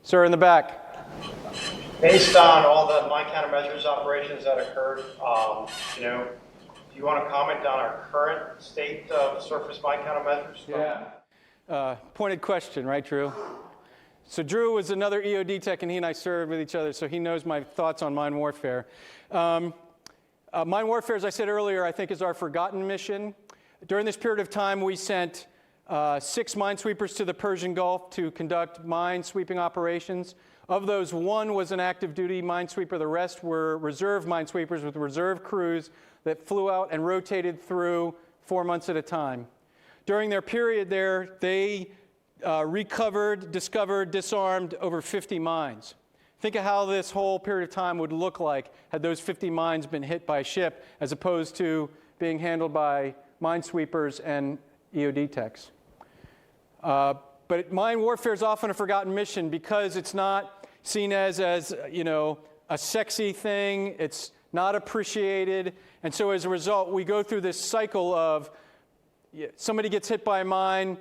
Sir in the back. Based on all the mine countermeasures operations that occurred, do you want to comment on our current state of surface mine countermeasures? Yeah. Pointed question, right, Drew? So Drew was another EOD tech, and he and I served with each other, so he knows my thoughts on mine warfare. Mine warfare, as I said earlier, I think is our forgotten mission. During this period of time, we sent 6 minesweepers to the Persian Gulf to conduct mine sweeping operations. Of those, 1 was an active duty minesweeper. The rest were reserve minesweepers with reserve crews that flew out and rotated through 4 months at a time. During their period there, they recovered, discovered, disarmed over 50 mines. Think of how this whole period of time would look like had those 50 mines been hit by a ship as opposed to being handled by minesweepers and EOD techs. But mine warfare is often a forgotten mission because it's not seen as a sexy thing. It's not appreciated. And so as a result, we go through this cycle of somebody gets hit by a mine,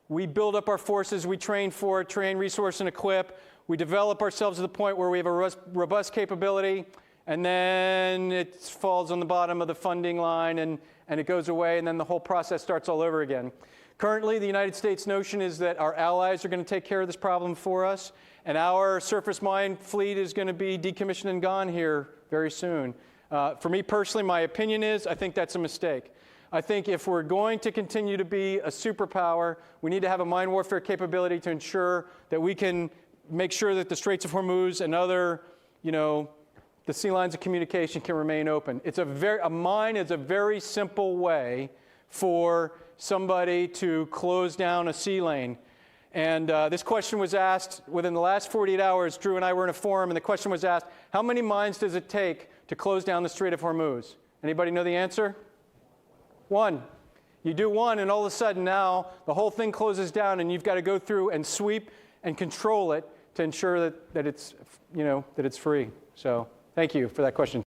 we build up our forces, we train for it, train, resource, and equip. We develop ourselves to the point where we have a robust capability, and then it falls on the bottom of the funding line, and it goes away, and then the whole process starts all over again. Currently, the United States notion is that our allies are going to take care of this problem for us, and our surface mine fleet is going to be decommissioned and gone here very soon. For me personally, my opinion is I think that's a mistake. I think if we're going to continue to be a superpower, we need to have a mine warfare capability to ensure that we can make sure that the Straits of Hormuz and other, the sea lines of communication can remain open. A mine is a very simple way for somebody to close down a sea lane. And this question was asked within the last 48 hours. Drew and I were in a forum, and the question was asked, how many mines does it take to close down the Strait of Hormuz? Anybody know the answer? 1. You do 1, and all of a sudden now the whole thing closes down, and you've got to go through and sweep and control it to ensure that it's free. So thank you for that question.